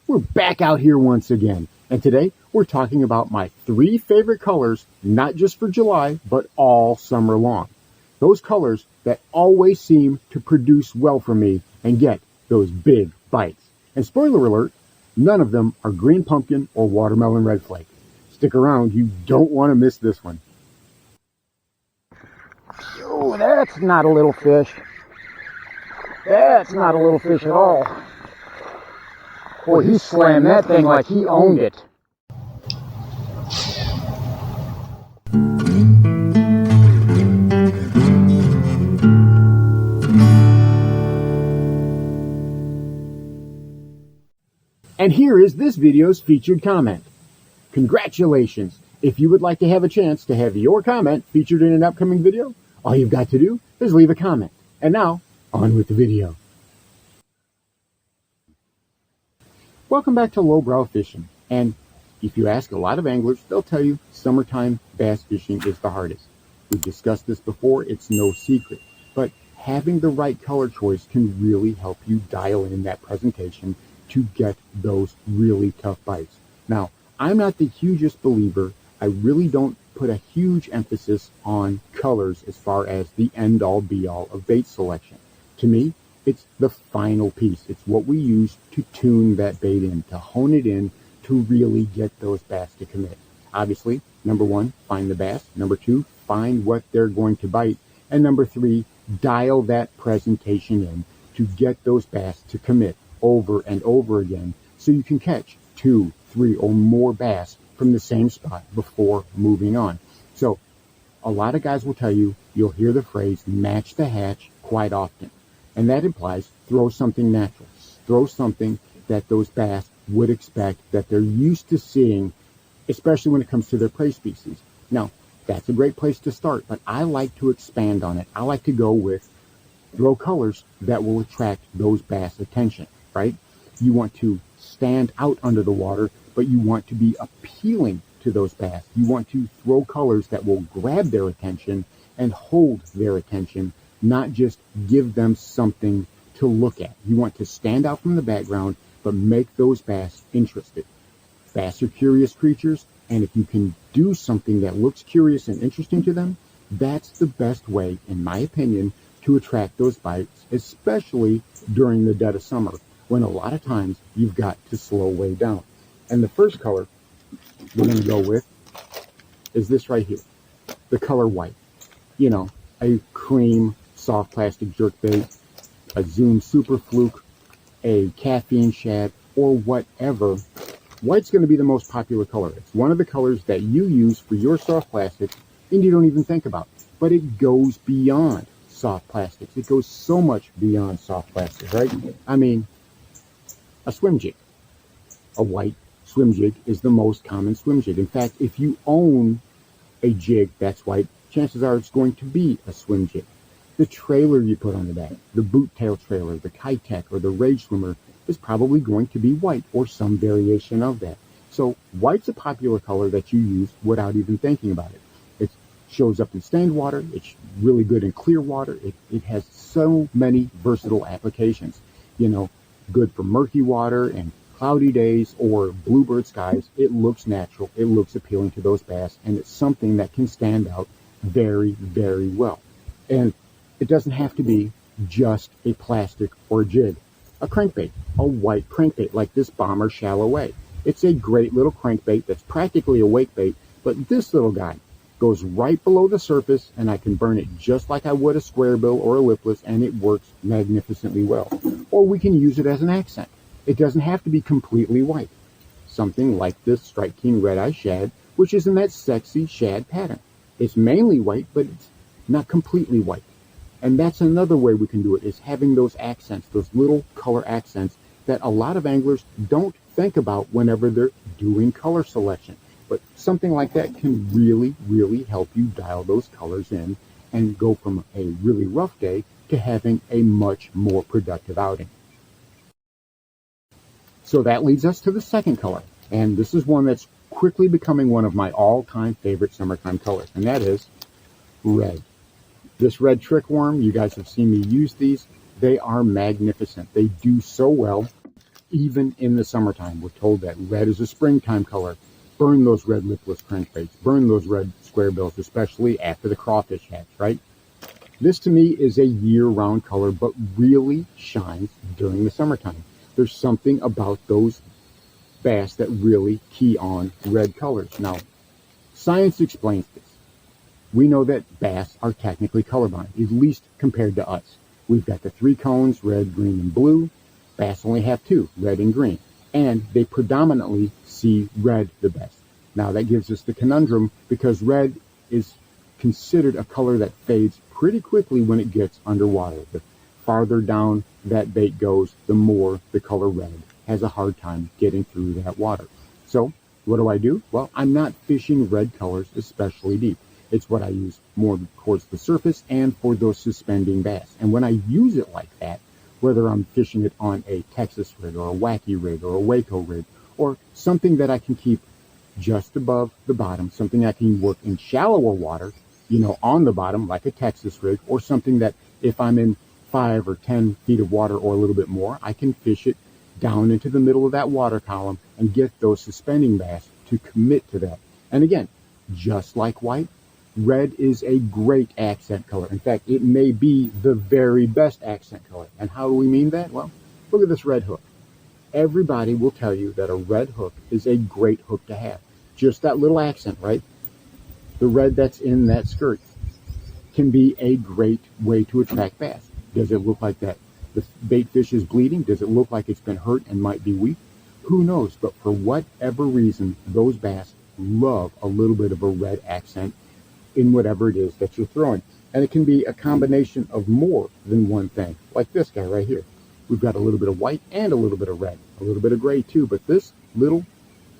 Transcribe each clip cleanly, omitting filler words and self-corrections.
We're back out here once again, and today we're talking about my 3 favorite colors, not just for July, but all summer long. Those colors that always seem to produce well for me and get those big bites. And spoiler alert, none of them are green pumpkin or watermelon red flake. Stick around, you don't want to miss this one. Oh, that's not a little fish. That's not a little fish at all. Boy, he slammed that thing like he owned it. And here is this video's featured comment. Congratulations! If you would like to have a chance to have your comment featured in an upcoming video, all you've got to do is leave a comment. And now, on with the video. Welcome back to Lowbrow Fishing, and if you ask a lot of anglers, they'll tell you summertime bass fishing is the hardest. We've discussed this before, it's no secret, but having the right color choice can really help you dial in that presentation to get those really tough bites. Now, I'm not the hugest believer. I really don't put a huge emphasis on colors as far as the end-all be-all of bait selection. To me, it's the final piece. It's what we use to tune that bait in, to hone it in, to really get those bass to commit. Obviously, number 1, find the bass. Number 2, find what they're going to bite. And number 3, dial that presentation in to get those bass to commit over and over again so you can catch 2, 3, or more bass from the same spot before moving on. So, a lot of guys will tell you, you'll hear the phrase, match the hatch quite often. And that implies throw something natural. Throw something that those bass would expect, that they're used to seeing, especially when it comes to their prey species. Now, that's a great place to start, but I like to expand on it. I like to go with throw colors that will attract those bass' attention, right? You want to stand out under the water, but you want to be appealing to those bass. You want to throw colors that will grab their attention and hold their attention, not just give them something to look at. You want to stand out from the background, but make those bass interested. Bass are curious creatures, and if you can do something that looks curious and interesting to them, that's the best way, in my opinion, to attract those bites, especially during the dead of summer, when a lot of times you've got to slow way down. And the first color we're going to go with is this right here, the color white. You know, a cream soft plastic jerkbait, a Zoom Super Fluke, a caffeine shad, or whatever. White's going to be the most popular color. It's one of the colors that you use for your soft plastics and you don't even think about. But it goes beyond soft plastics. It goes so much beyond soft plastics, right? I mean, a swim jig. A white swim jig is the most common swim jig. In fact, if you own a jig that's white, chances are it's going to be a swim jig. The trailer you put on the back, the boot tail trailer, the Kitech, or the Rage Swimmer is probably going to be white or some variation of that. So white's a popular color that you use without even thinking about it. It shows up in stained water. It's really good in clear water. It has so many versatile applications. You know, good for murky water and cloudy days or bluebird skies. It looks natural. It looks appealing to those bass, and it's something that can stand out very, very well. And it doesn't have to be just a plastic or jig. A crankbait, a white crankbait like this Bomber Shallow Way. It's a great little crankbait that's practically a wake bait, but this little guy goes right below the surface and I can burn it just like I would a square bill or a lipless, and it works magnificently well. Or we can use it as an accent. It doesn't have to be completely white. Something like this Strike King Red Eye Shad, which is in that sexy shad pattern. It's mainly white, but it's not completely white. And that's another way we can do it, is having those accents, those little color accents that a lot of anglers don't think about whenever they're doing color selection. But something like that can really, really help you dial those colors in and go from a really rough day to having a much more productive outing. So that leads us to the second color. And this is one that's quickly becoming one of my all-time favorite summertime colors, and that is red. This red trick worm, you guys have seen me use these. They are magnificent. They do so well. Even in the summertime, we're told that red is a springtime color. Burn those red lipless crankbaits. Burn those red square bills, especially after the crawfish hatch, right? This to me is a year-round color, but really shines during the summertime. There's something about those bass that really key on red colors. Now, science explains this. We know that bass are technically colorblind, at least compared to us. We've got the three cones, red, green, and blue. Bass only have two, red and green, and they predominantly see red the best. Now that gives us the conundrum because red is considered a color that fades pretty quickly when it gets underwater. The farther down that bait goes, the more the color red has a hard time getting through that water. So what do? Well, I'm not fishing red colors especially deep. It's what I use more towards the surface and for those suspending bass. And when I use it like that, whether I'm fishing it on a Texas rig or a Wacky rig or a Waco rig or something that I can keep just above the bottom, something I can work in shallower water, on the bottom like a Texas rig, or something that if I'm in 5 or 10 feet of water or a little bit more, I can fish it down into the middle of that water column and get those suspending bass to commit to that. And again, just like white, red is a great accent color. In fact, it may be the very best accent color. And how do we mean that? Well, look at this red hook. Everybody will tell you that a red hook is a great hook to have. Just that little accent, right? The red that's in that skirt can be a great way to attract bass. Does it look like that the bait fish is bleeding? Does it look like it's been hurt and might be weak? Who knows? But for whatever reason, those bass love a little bit of a red accent in whatever it is that you're throwing. And it can be a combination of more than one thing, like this guy right here. We've got a little bit of white and a little bit of red, a little bit of gray too, but this little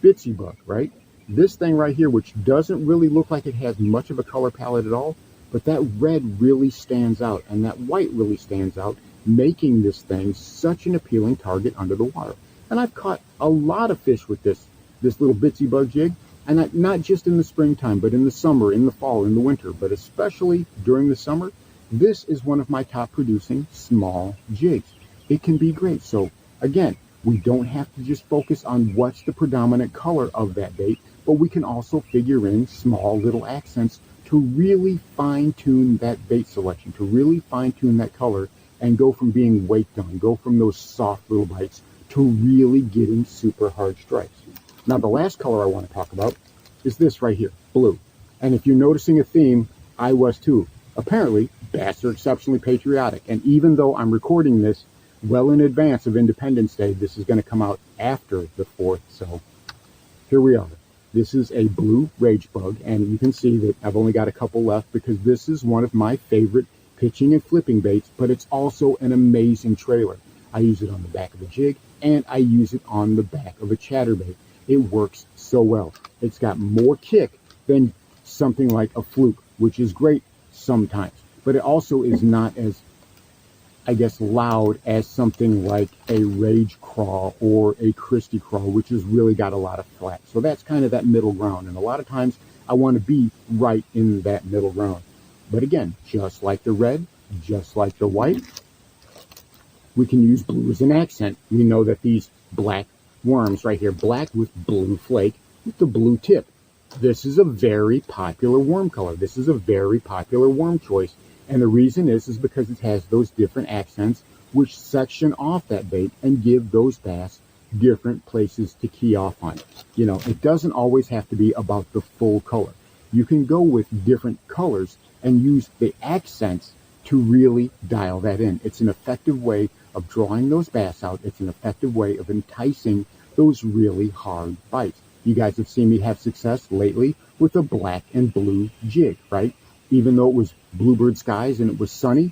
bitsy bug, right? This thing right here, which doesn't really look like it has much of a color palette at all, but that red really stands out and that white really stands out, making this thing such an appealing target under the water. And I've caught a lot of fish with this little bitsy bug jig, and not just in the springtime, but in the summer, in the fall, in the winter, but especially during the summer. This is one of my top producing small jigs. It can be great. So again, we don't have to just focus on what's the predominant color of that bait, but we can also figure in small little accents to really fine-tune that bait selection, to really fine-tune that color and go from being waked on, go from those soft little bites to really getting super hard strikes. Now, the last color I want to talk about is this right here, blue. And if you're noticing a theme, I was too. Apparently, bass are exceptionally patriotic. And even though I'm recording this well in advance of Independence Day, this is going to come out after the 4th. So here we are. This is a blue rage bug. And you can see that I've only got a couple left because this is one of my favorite pitching and flipping baits, but it's also an amazing trailer. I use it on the back of a jig and I use it on the back of a chatterbait. It works so well. It's got more kick than something like a fluke, which is great sometimes, but it also is not as, I guess, loud as something like a rage crawl or a Christy crawl, which has really got a lot of flat. So that's kind of that middle ground. And a lot of times I want to be right in that middle ground. But again, just like the red, just like the white, we can use blue as an accent. We know that these black worms right here, black with blue flake with the blue tip. This is a very popular worm color. This is a very popular worm choice. And the reason is because it has those different accents which section off that bait and give those bass different places to key off on. It doesn't always have to be about the full color. You can go with different colors and use the accents to really dial that in. It's an effective way of drawing those bass out. It's an effective way of enticing those really hard bites. You guys have seen me have success lately with a black and blue jig, right? Even though it was bluebird skies and it was sunny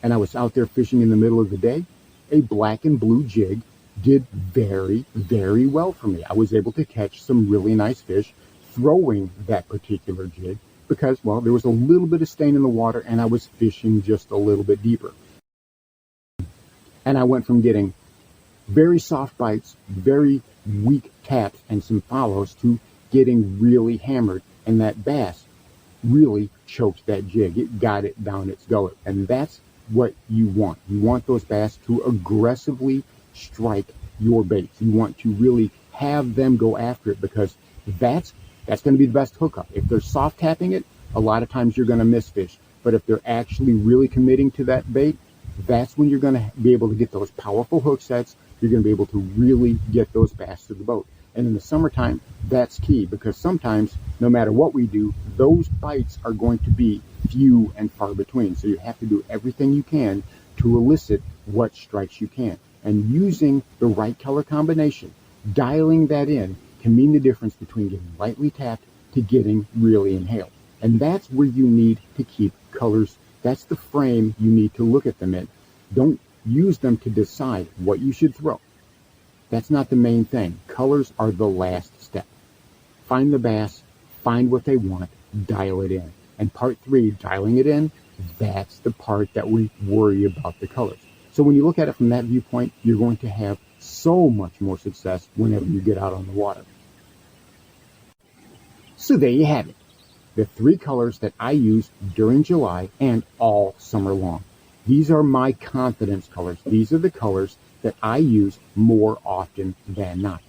and I was out there fishing in the middle of the day, a black and blue jig did very, very well for me. I was able to catch some really nice fish throwing that particular jig because, well, there was a little bit of stain in the water and I was fishing just a little bit deeper. And I went from getting very soft bites, very weak taps, and some follows to getting really hammered. And that bass really choked that jig. It got it down its gullet. And that's what you want. You want those bass to aggressively strike your baits. You want to really have them go after it, because that's going to be the best hookup. If they're soft tapping it, a lot of times you're going to miss fish. But if they're actually really committing to that bait, that's when you're going to be able to get those powerful hook sets. You're going to be able to really get those bass to the boat. And in the summertime, that's key, because sometimes, no matter what we do, those bites are going to be few and far between. So you have to do everything you can to elicit what strikes you can. And using the right color combination, dialing that in, can mean the difference between getting lightly tapped to getting really inhaled. And that's where you need to keep colors. That's the frame you need to look at them in. Don't use them to decide what you should throw. That's not the main thing. Colors are the last step. Find the bass, find what they want, dial it in. And part 3, dialing it in, that's the part that we worry about the colors. So when you look at it from that viewpoint, you're going to have so much more success whenever you get out on the water. So there you have it. The 3 colors that I use during July and all summer long. These are my confidence colors. These are the colors that I use more often than not.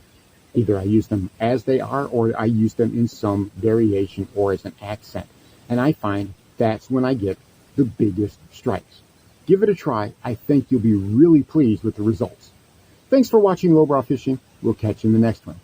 Either I use them as they are, or I use them in some variation or as an accent. And I find that's when I get the biggest strikes. Give it a try. I think you'll be really pleased with the results. Thanks for watching Lowbrow Fishing. We'll catch you in the next one.